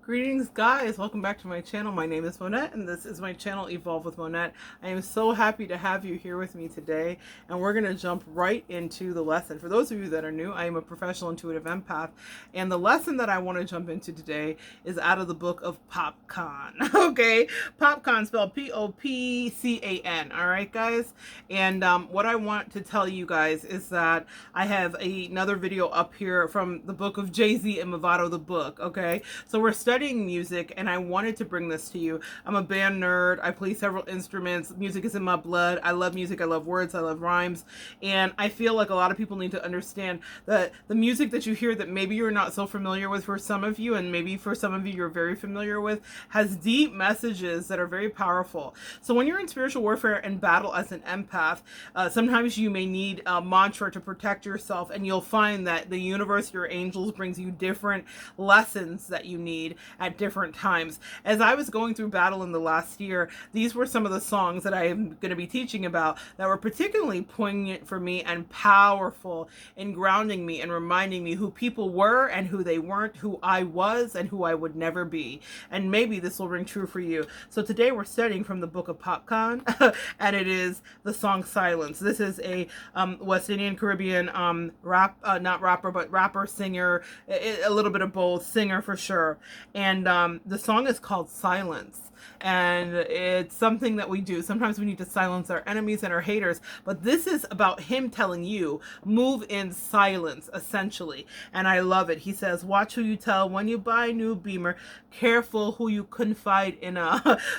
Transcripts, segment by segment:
Greetings guys, welcome back to my channel. My name is Monette and this is my channel Evolve with Monette. I am so happy to have you here with me today, and we're going to jump right into the lesson. For those of you that are new, I am a professional intuitive empath, and the lesson that I want to jump into today is out of the book of POPCAAN. Okay, POPCAAN spelled P-O-P-C-A-N. All right guys, and what I want to tell you guys is that I have another video up here from the book of Jay-Z and Movado the book. Okay, so we're studying music and I wanted to bring this to you. I'm a band nerd. I play several instruments. Music is in my blood. I love music. I love words. I love rhymes. And I feel like a lot of people need to understand that the music that you hear that maybe you're not so familiar with for some of you, and maybe for some of you you're very familiar with, has deep messages that are very powerful. So when you're in spiritual warfare and battle as an empath, sometimes you may need a mantra to protect yourself, and you'll find that the universe, your angels, brings you different lessons that you need at different times. As I was going through battle in the last year, these were some of the songs that I am going to be teaching about that were particularly poignant for me and powerful in grounding me and reminding me who people were and who they weren't, who I was and who I would never be. And maybe this will ring true for you. So today we're studying from the book of POPCAAN and it is the song Silence. This is a West Indian Caribbean not rapper, but rapper, singer, a little bit of both, singer for sure. And the song is called Silence. And it's something that we do. Sometimes we need to silence our enemies and our haters. But this is about him telling you, move in silence, essentially. And I love it. He says, watch who you tell when you buy a new Beamer. Careful who you confide in.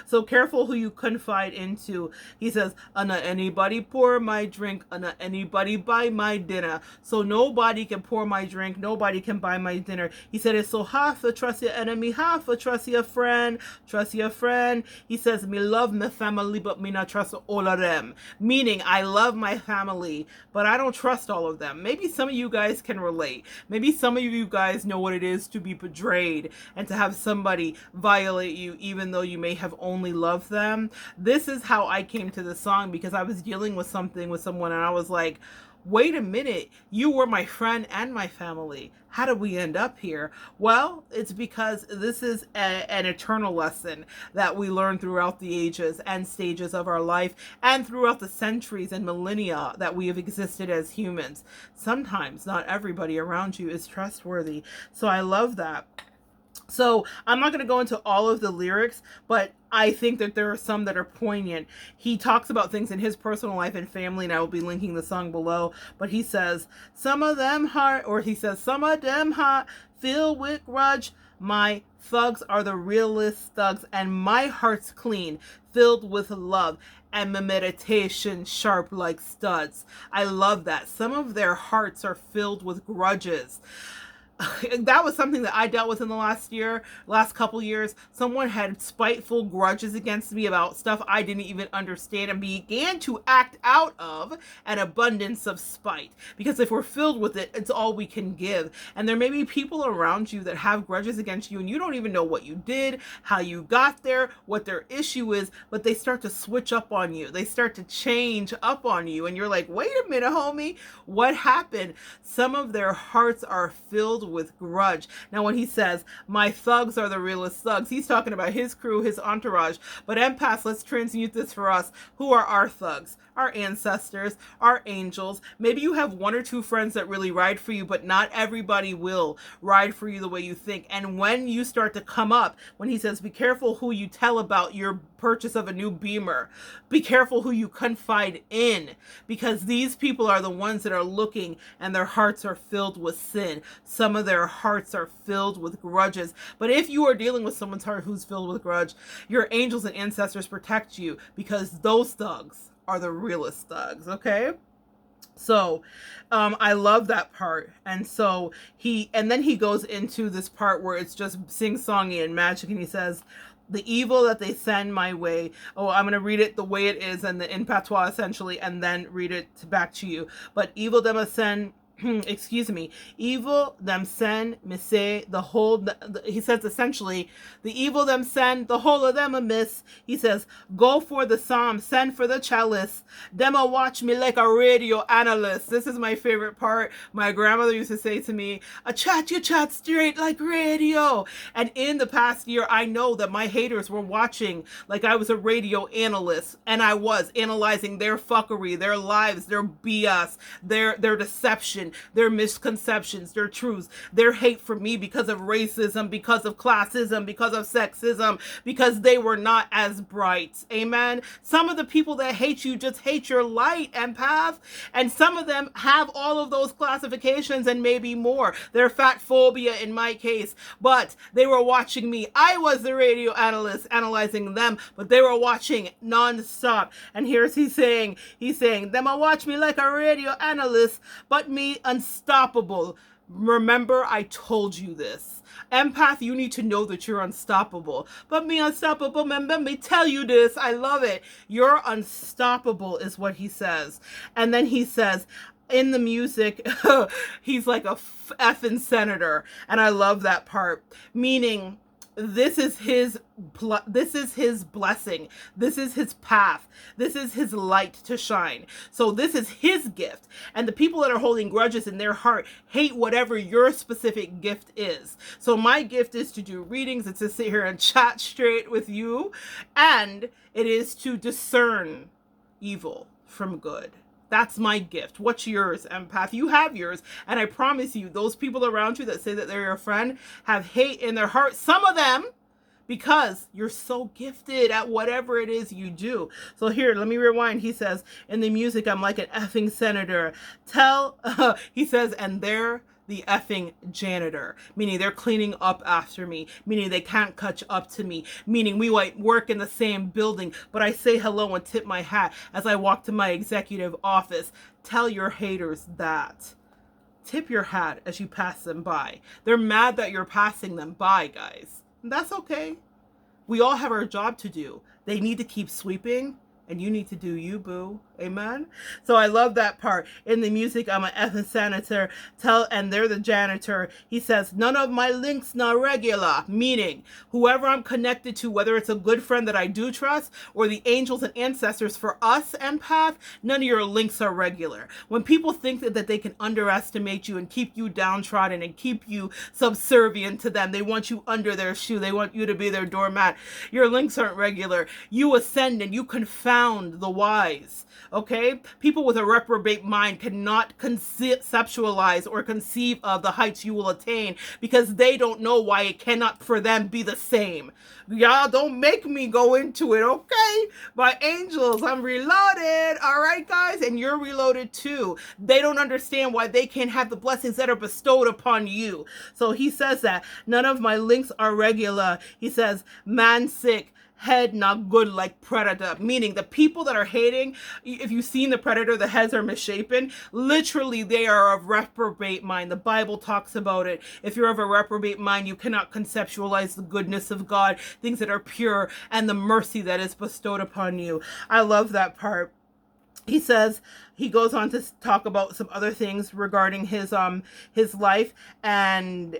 So careful who you confide into. He says, not anybody pour my drink. Not anybody buy my dinner. So nobody can pour my drink. Nobody can buy my dinner. He said, it's so hard to trust your enemy, hard to trust your friend. Trust your friend. He says, me love my family, but me not trust all of them. Meaning, I love my family, but I don't trust all of them. Maybe some of you guys can relate. Maybe some of you guys know what it is to be betrayed and to have somebody violate you, even though you may have only loved them. This is how I came to this song, because I was dealing with something with someone, and I was like, wait a minute, you were my friend and my family. How did we end up here? Well, it's because this is an eternal lesson that we learn throughout the ages and stages of our life, and throughout the centuries and millennia that we have existed as humans. Sometimes not everybody around you is trustworthy. So I love that. So I'm not going to go into all of the lyrics, but I think that there are some that are poignant. He talks about things in his personal life and family, and I will be linking the song below. But he says, some of them heart, or he says, some of them heart filled with grudge. My thugs are the realest thugs, and my heart's clean, filled with love, and my meditation sharp like studs. I love that. Some of their hearts are filled with grudges. That was something that I dealt with in the last couple years. Someone had spiteful grudges against me about stuff I didn't even understand, and began to act out of an abundance of spite. Because if we're filled with it, it's all we can give. And there may be people around you that have grudges against you, and you don't even know what you did, how you got there, what their issue is, but they start to switch up on you. They start to change up on you, and you're like, wait a minute, homie, what happened? Some of their hearts are filled with grudge. Now when he says my thugs are the realest thugs, he's talking about his crew, his entourage. But empaths, let's transmute this for us. Who are our thugs? Our ancestors, our angels. Maybe you have one or two friends that really ride for you, but not everybody will ride for you the way you think. And when you start to come up, when he says be careful who you tell about your purchase of a new Beamer, be careful who you confide in, because these people are the ones that are looking, and their hearts are filled with sin. Some of their hearts are filled with grudges. But if you are dealing with someone's heart who's filled with grudge, your angels and ancestors protect you, because those thugs are the realest thugs. Okay, so I love that part. And so then he goes into this part where it's just sing-songy and magic, and he says, the evil that they send my way. Oh, I'm going to read it the way it is and in patois essentially, and then read it back to you. But evil them send excuse me, evil them send me say the whole, he says essentially, the evil them send, the whole of them amiss. He says, go for the psalm, send for the chalice, them a watch me like a radio analyst. This is my favorite part. My grandmother used to say to me, a chat, you chat straight like radio. And in the past year, I know that my haters were watching like I was a radio analyst, and I was analyzing their fuckery, their lives, their BS, their deception, their misconceptions, their truths, their hate for me because of racism, because of classism, because of sexism, because they were not as bright. Amen. Some of the people that hate you just hate your light, empath. And some of them have all of those classifications and maybe more. They're fat phobia in my case, but they were watching me. I was the radio analyst analyzing them, but they were watching non-stop. And here's he's saying, them a watch me like a radio analyst, but me unstoppable. Remember, I told you this. Empath, you need to know that you're unstoppable. But me unstoppable, let me tell you this. I love it. You're unstoppable is what he says. And then he says, in the music, he's like a effing senator. And I love that part. Meaning, this is his blessing. This is his path. This is his light to shine. So this is his gift. And the people that are holding grudges in their heart hate whatever your specific gift is. So my gift is to do readings. It's to sit here and chat straight with you. And it is to discern evil from good. That's my gift. What's yours, empath? You have yours. And I promise you, those people around you that say that they're your friend have hate in their heart. Some of them, because you're so gifted at whatever it is you do. So here, let me rewind. He says, in the music, I'm like an effing senator. He says, and they're the effing janitor, meaning they're cleaning up after me, meaning they can't catch up to me, meaning we might work in the same building, but I say hello and tip my hat as I walk to my executive office. Tell your haters that. Tip your hat as you pass them by. They're mad that you're passing them by, guys. And that's okay. We all have our job to do. They need to keep sweeping, and you need to do you, boo. Amen. So I love that part. In the music, I'm an effing senator. And they're the janitor. He says, none of my links not regular. Meaning, whoever I'm connected to, whether it's a good friend that I do trust, or the angels and ancestors for us, empath, none of your links are regular. When people think that they can underestimate you and keep you downtrodden and keep you subservient to them, they want you under their shoe. They want you to be their doormat. Your links aren't regular. You ascend and you confound the wise. Okay? People with a reprobate mind cannot conceptualize or conceive of the heights you will attain because they don't know why it cannot for them be the same. Y'all don't make me go into it, okay? My angels, I'm reloaded. All right, guys? And you're reloaded too. They don't understand why they can't have the blessings that are bestowed upon you. So he says that none of my links are regular. He says, man sick, head not good like predator, meaning the people that are hating, if you've seen the predator, the heads are misshapen. Literally, they are of reprobate mind. The Bible talks about it. If you're of a reprobate mind, you cannot conceptualize the goodness of God, things that are pure, and the mercy that is bestowed upon you. I love that part. He says, he goes on to talk about some other things regarding his life, and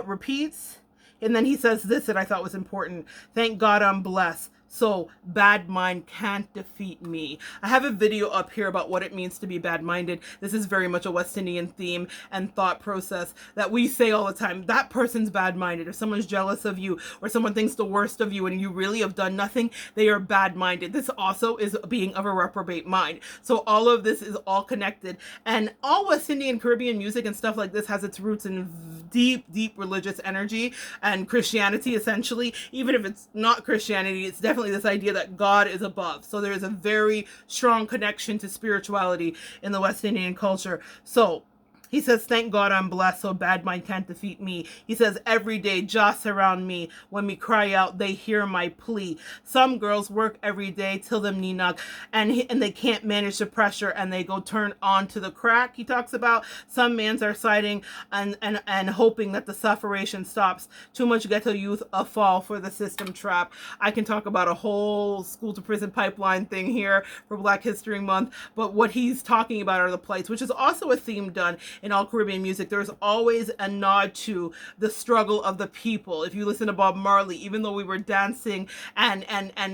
repeats. And then he says this that I thought was important. Thank God I'm blessed. So bad mind can't defeat me. I have a video up here about what it means to be bad-minded. This is very much a West Indian theme and thought process that we say all the time. That person's bad-minded. If someone's jealous of you or someone thinks the worst of you and you really have done nothing, they are bad-minded. This also is being of a reprobate mind. So all of this is all connected. And all West Indian Caribbean music and stuff like this has its roots in deep, deep religious energy and Christianity, essentially. Even if it's not Christianity, it's definitely this idea that God is above. So there is a very strong connection to spirituality in the West Indian culture. So he says, thank God I'm blessed, so bad mind can't defeat me. He says, every day, joss around me. When me cry out, they hear my plea. Some girls work every day till them knee knock, and they can't manage the pressure, and they go turn on to the crack. He talks about some mans are siding and hoping that the sufferation stops. Too much ghetto youth a fall for the system trap. I can talk about a whole school to prison pipeline thing here for Black History Month, but what he's talking about are the plights, which is also a theme done in all Caribbean music, there's always a nod to the struggle of the people. If you listen to Bob Marley, even though we were dancing and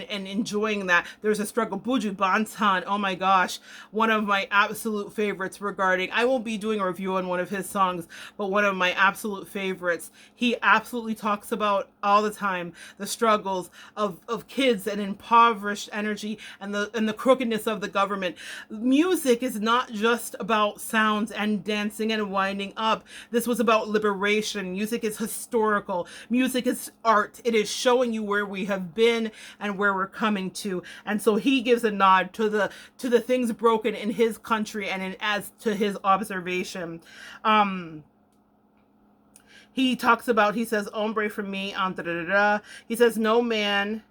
enjoying that, there's a struggle. Buju Banton, oh my gosh, one of my absolute favorites regarding, I won't be doing a review on one of his songs, but one of my absolute favorites. He absolutely talks about all the time the struggles of kids and impoverished energy and the crookedness of the government. Music is not just about sounds and dancing and winding up. This was about liberation. Music is historical. Music is art. It is showing you where we have been and where we're coming to. And so he gives a nod to the things broken in his country and as to his observation. He talks about, he says, hombre from me, he says, no man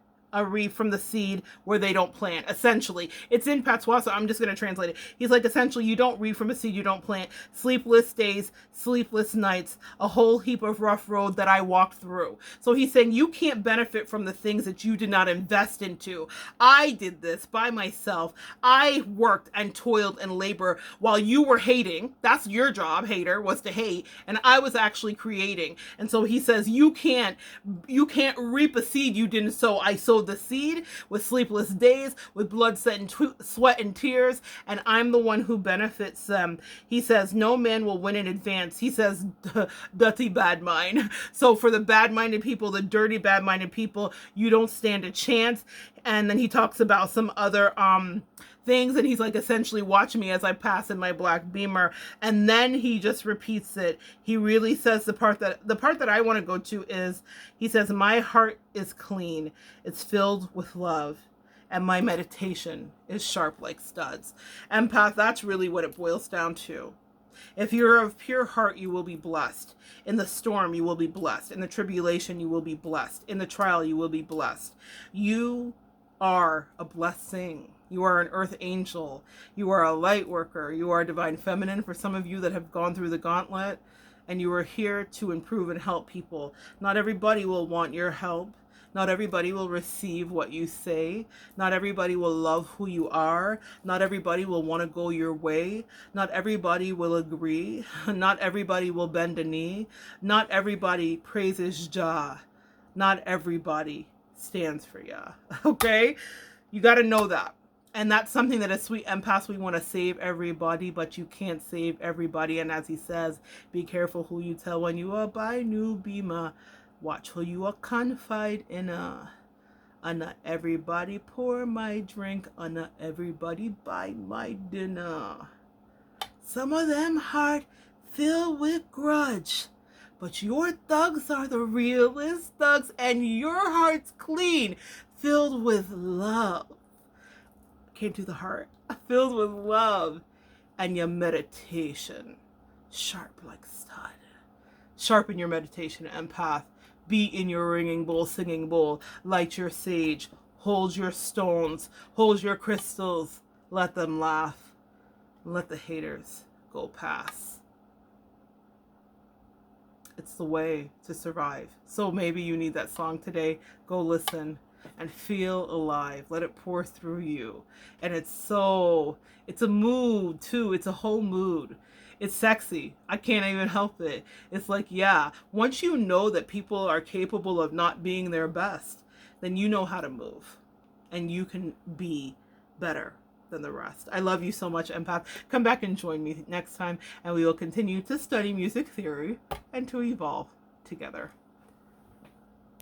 reap from the seed where they don't plant. Essentially, it's in patois, so I'm just going to translate it. He's like, essentially, you don't reap from a seed you don't plant. Sleepless days, sleepless nights, a whole heap of rough road that I walked through. So he's saying you can't benefit from the things that you did not invest into. I did this by myself. I worked and toiled and labor while you were hating. That's your job, hater, was to hate. And I was actually creating. And so he says, you can't reap a seed you didn't sow. I sowed the seed with sleepless days, with blood, sweat, and tears, and I'm the one who benefits them. He says, no man will win in advance. He says, dirty bad mind. So for the bad-minded people, the dirty bad-minded people, you don't stand a chance. And then he talks about some other things, and he's like, essentially, watch me as I pass in my black Beamer. And then he just repeats it. He really says the part that I want to go to is, he says, my heart is clean, it's filled with love, and my meditation is sharp like studs. Empath, that's really what it boils down to. If you're of pure heart, you will be blessed. In the storm, you will be blessed. In the tribulation, you will be blessed. In the trial, you will be blessed. You are a blessing. You are an earth angel. You are a light worker. You are a divine feminine for some of you that have gone through the gauntlet, and you are here to improve and help people. Not everybody will want your help. Not everybody will receive what you say. Not everybody will love who you are. Not everybody will want to go your way. Not everybody will agree. Not everybody will bend a knee. Not everybody praises Jah. Not everybody stands for Yah. Okay? You got to know that. And that's something that as sweet empaths, we want to save everybody, but you can't save everybody. And as he says, be careful who you tell when you are by new bima. Watch who you are confide in. Not everybody pour my drink. Not everybody buy my dinner. Some of them heart filled with grudge. But your thugs are the realest thugs, and your heart's clean, filled with love. Came to the heart, filled with love, and your meditation, sharp like stud. Sharpen your meditation, empath. Be in your ringing bowl, singing bowl. Light your sage. Hold your stones. Hold your crystals. Let them laugh. Let the haters go past. It's the way to survive. So maybe you need that song today. Go listen and feel alive. Let it pour through you. And it's a mood too. It's a whole mood. It's sexy. I can't even help it. It's like, yeah, once you know that people are capable of not being their best, then you know how to move and you can be better than the rest. I love you so much, empath. Come back and join me next time, and we will continue to study music theory and to evolve together.